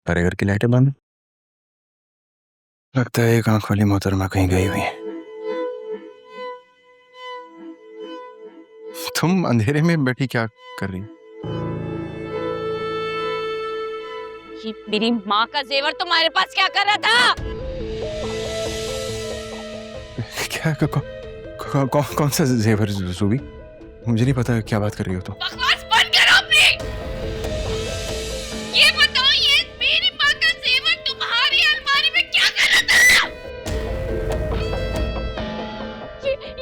सारे घर की लाइटें बंद। लगता है एक आंख वाली मोहतरमा कहीं गई हुई है। तुम अंधेरे में बैठी क्या कर रही? ये मेरी माँ का जेवर तुम्हारे पास क्या कर रहा था? क्या कौन सा जेवर ज़ुबी? मुझे नहीं पता क्या बात कर रही हो तुम। बकवास बंद करो अपनी। ये बताओ, ये मेरी माँ का जेवर तुम्हारी अलमारी में क्या कर रहा था?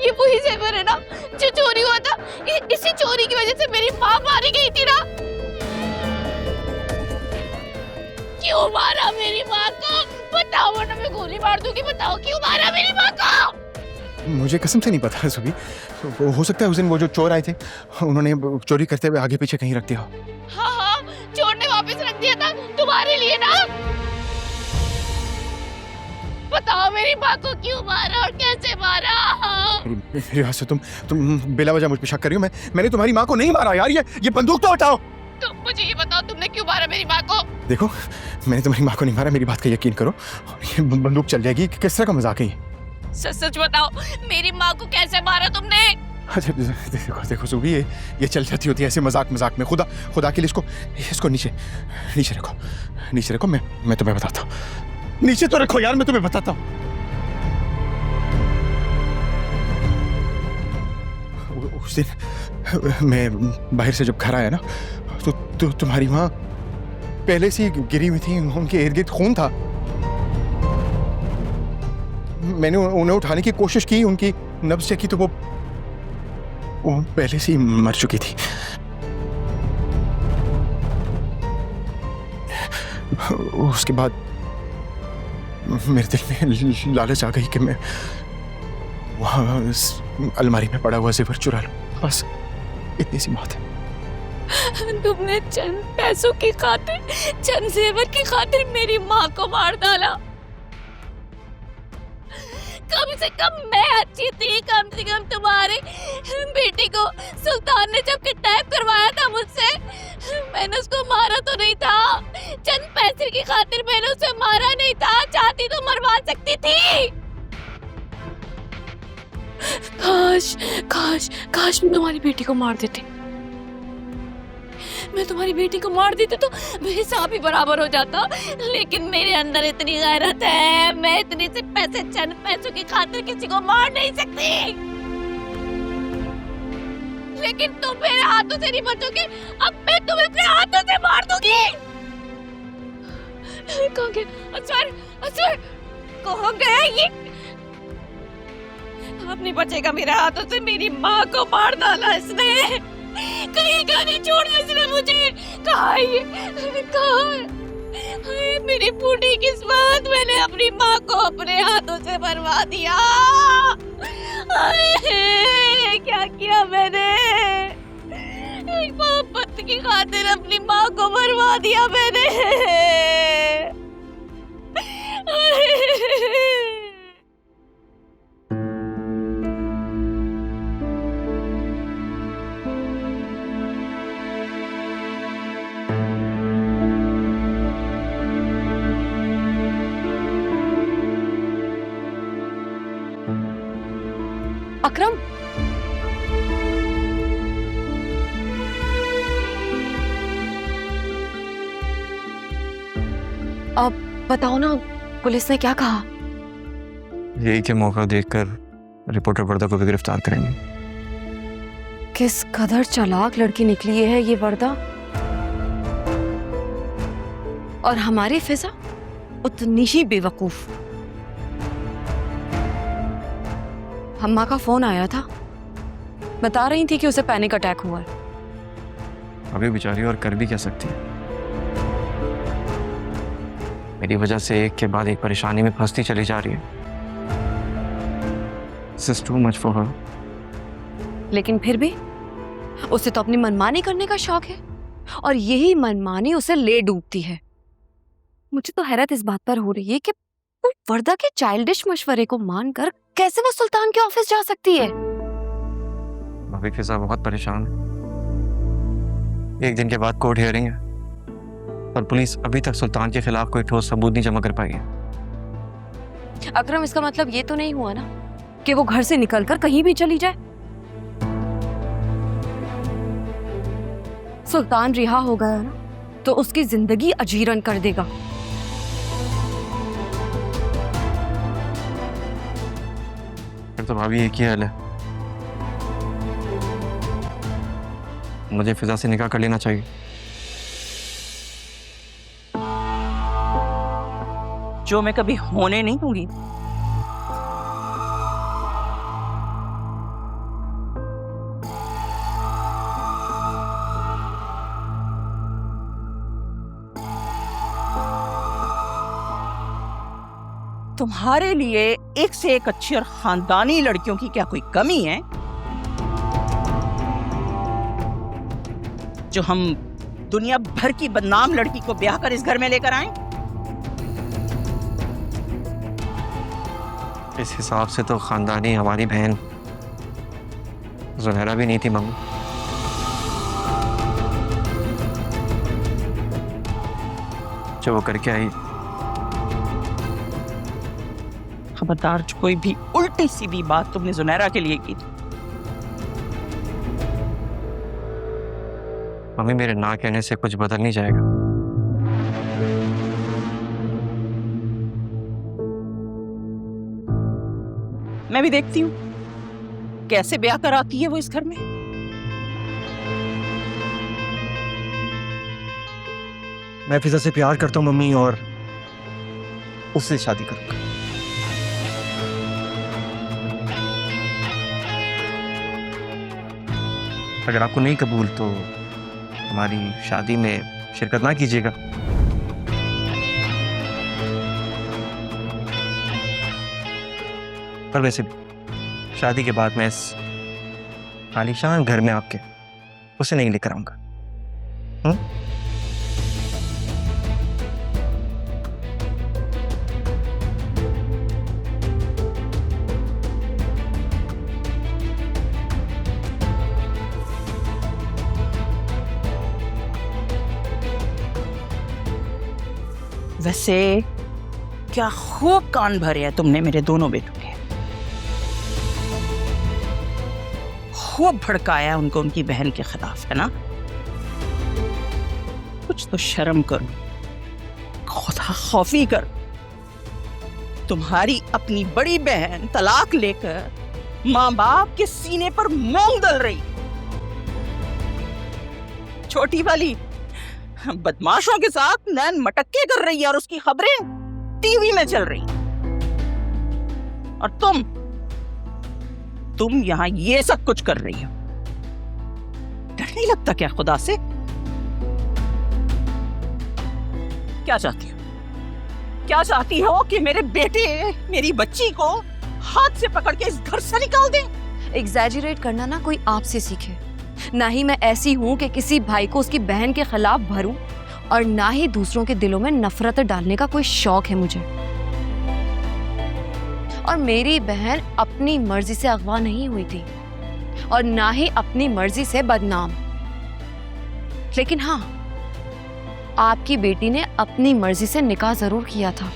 ये वही जेवर है ना जो चोरी हुआ था? इसी चोरी की वजह से मेरी माँ मारी गई थी ना? क्यों मारा मेरी माँ को? बताओ वरना मैं गोली मार दूंगी। बताओ क्यों मारा मेरी माँ को? मुझे कसम से नहीं पता ज़ुबी। हो सकता है उस दिन वो जो चोर आए थे उन्होंने चोरी करते हुए आगे पीछे कहीं रख दिया। हाँ, चोर ने वापस रख दिया था तुम्हारे लिए ना। बताओ मेरी माँ को क्यों मारा और कैसे मारा? मेरी बात से तुम बिला वजह मुझ पे शक कर रही हो? मैंने तुम्हारी माँ को नहीं मारा यार। ये बंदूक तो हटाओ। तुम मुझे ये बताओ, तुमने क्यों मारा मेरी माँ को? देखो, मैंने तुम्हारी माँ को नहीं मारा, मेरी बात का यकीन करो। ये बंदूक चल जाएगी। किस तरह का मजाक है ये? सच बताओ, मेरी माँ को कैसे मारा तुमने? अच्छा देखो ज़ुबी, ये चल जाती होती है ऐसे मजाक में। खुदा के लिए इसको नीचे रखो। मैं तुम्हें बताता हूँ। नीचे तो रखो यार, मैं तुम्हें बताता हूँ। उस दिन मैं बाहर से जब घर आया ना तो तुम्हारी माँ पहले से गिरी हुई थी, उनके इर्द गिर्द खून था। मैंने उन्हें उठाने की कोशिश की, उनकी नब्ज चेकी तो वो पहले से ही मर चुकी थी। उसके बाद मेरे दिल में लालच आ गई कि मैं वहाँ अलमारी में पड़ा हुआ जेवर चुरा लूं। बस इतनी सी बात है। तुमने चंद पैसों की खातिर, चंद जेवर की खातिर मेरी माँ को मार डाला। कम से कम मैं अच्छी थी, कम से कम तुम्हारे बेटी को सुल्तान ने जब किडनैप करवाया था मुझसे, मैंने उसको मारा तो नहीं था। चंद पैसे की खातिर मैंने उसे मारा नहीं था। चाहती तो मरवा सकती थी। काश मैं तुम्हारी बेटी को मार देती। मैं तुम्हारी बेटी को मार देती तो हिसाब ही बराबर हो जाता। लेकिन मेरे अंदर इतनी गैरत है, मैं इतनी से पैसे, चंद पैसों की खातिर किसी को मार नहीं सकती। लेकिन तुम मेरे हाथों से नहीं बचोगे। अब मैं तुम्हें अपने हाथों से मार दूंगी। कहाँ गया असवर? कहाँ गया ये? अब नहीं बचेगा मेरे हाथों से। मेरी माँ को मार डाला इसने। कहीं का नहीं छोड़ा इसने मुझे। कहाँ है ये? कहाँ है? मेरी बूढ़ी किस्मत, मैंने अपनी माँ को अपने हाथों से मरवा दिया। क्या किया मैंने? एक मोहब्बत की खातिर अपनी माँ को मरवा दिया मैंने। अकरम, अब बताओ ना, पुलिस ने क्या कहा? यही के मौका देखकर रिपोर्टर वर्दा को भी गिरफ्तार करेंगे। किस कदर चालाक लड़की निकली है ये वर्दा, और हमारी फिजा उतनी ही बेवकूफ। अम्मा का फोन आया था, बता रही थी कि उसे पैनिक अटैक हुआ है। अभी बेचारी और कर भी क्या सकती है। मेरी वजह से एक के बाद एक परेशानी में फंसती चली जा रही है। This is too much for her. लेकिन फिर भी उसे तो अपनी मनमानी करने का शौक है, और यही मनमानी उसे ले डूबती है। मुझे तो हैरत इस बात पर हो रही है कि वो वर्दा के चाइल्डिश मशवरे को मानकर कैसे वो सुल्तान के ऑफिस जा सकती है। अभी फिजा बहुत परेशान है। एक दिन के बाद कोर्ट हियरिंग है पर पुलिस अभी तक सुल्तान के खिलाफ कोई ठोस सबूत नहीं जमा कर पाई है। अकरम, इसका मतलब ये तो नहीं हुआ ना कि वो घर से निकलकर कहीं भी चली जाए? सुल्तान रिहा हो गया ना तो उसकी जिंदगी अजीरन कर देगा। फिर तो भाभी एक ही हाल है, मुझे फिजा से निकाह कर लेना चाहिए। जो मैं कभी होने नहीं दूंगी। तुम्हारे लिए एक से एक अच्छी और खानदानी लड़कियों की क्या कोई कमी है जो हम दुनिया भर की बदनाम लड़की को ब्याह कर इस घर में लेकर आए? इस हिसाब से तो खानदानी हमारी बहन जुनैरा भी नहीं थी मम्मी। जो वो करके आई, खबरदार जो कोई भी उल्टी सीधी बात तुमने जुनैरा के लिए की थी। मम्मी मेरे ना कहने से कुछ बदल नहीं जाएगा। मैं भी देखती हूँ कैसे ब्याह कर आती है वो इस घर में। मैं फिजा से प्यार करता हूँ मम्मी, और उससे शादी करूंगा। अगर आपको नहीं कबूल तो हमारी शादी में शिरकत ना कीजिएगा। पर वैसे भी शादी के बाद मैं इस आलीशान घर में आपके उसे नहीं लेकर आऊंगा। वैसे क्या खूब कान भरे हैं तुमने मेरे दोनों बेटों के। खूब भड़काया उनको उनकी बहन के खिलाफ, है ना? कुछ तो शर्म करो, खुदा खौफी कर। तुम्हारी अपनी बड़ी बहन तलाक लेकर माँ बाप के सीने पर मोंग दल रही, छोटी वाली बदमाशों के साथ नैन मटक्के कर रही है और उसकी खबरें टीवी में चल रही। और तुम यहां ये सब कुछ कर रही हो। डर नहीं लगता क्या खुदा से? क्या चाहती हो? क्या चाहती हो कि मेरे बेटे मेरी बच्ची को हाथ से पकड़ के इस घर से निकाल दें? एग्जैजरेट करना ना कोई आपसे सीखे। ना ही मैं ऐसी हूं कि किसी भाई को उसकी बहन के खिलाफ भरूं, और ना ही दूसरों के दिलों में नफरत डालने का कोई शौक है मुझे। और मेरी बहन अपनी मर्जी से अगवा नहीं हुई थी और ना ही अपनी मर्जी से बदनाम। लेकिन हाँ, आपकी बेटी ने अपनी मर्जी से निकाह जरूर किया था,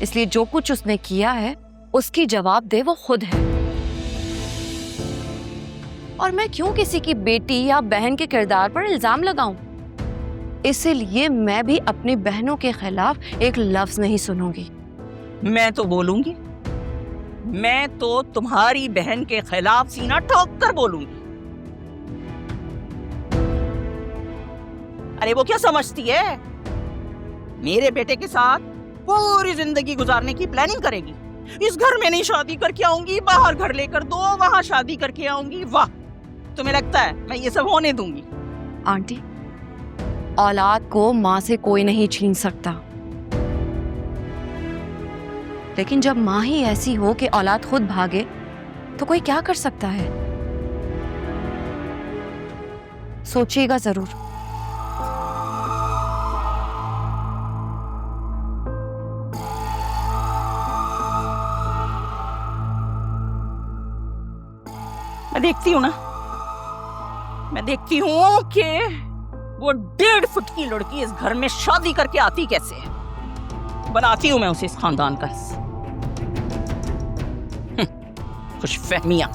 इसलिए जो कुछ उसने किया है उसकी जवाबदेह वो खुद है। और मैं क्यों किसी की बेटी या बहन के किरदार पर इल्जाम लगाऊं? इसीलिए मैं भी अपनी बहनों के खिलाफ एक लफ्ज नहीं सुनूंगी। मैं तो बोलूंगी, मैं तो तुम्हारी बहन के खिलाफ सीना ठोक कर बोलूंगी। अरे वो क्या समझती है? मेरे बेटे के साथ पूरी जिंदगी गुजारने की प्लानिंग करेगी। इस घर में नहीं शादी करके आऊंगी, बाहर घर लेकर दो, वहां शादी करके आऊंगी। वाह, तुम्हें लगता है मैं ये सब होने दूंगी? आंटी, औलाद को माँ से कोई नहीं छीन सकता, लेकिन जब माँ ही ऐसी हो कि औलाद खुद भागे तो कोई क्या कर सकता है? सोचिएगा जरूर। मैं देखती हूँ ना, मैं देखती हूँ कि वो 1.5 फुट की लड़की इस घर में शादी करके आती कैसे है? बनाती हूं मैं उसे इस खानदान का हिस्सा। खुशफहमियां।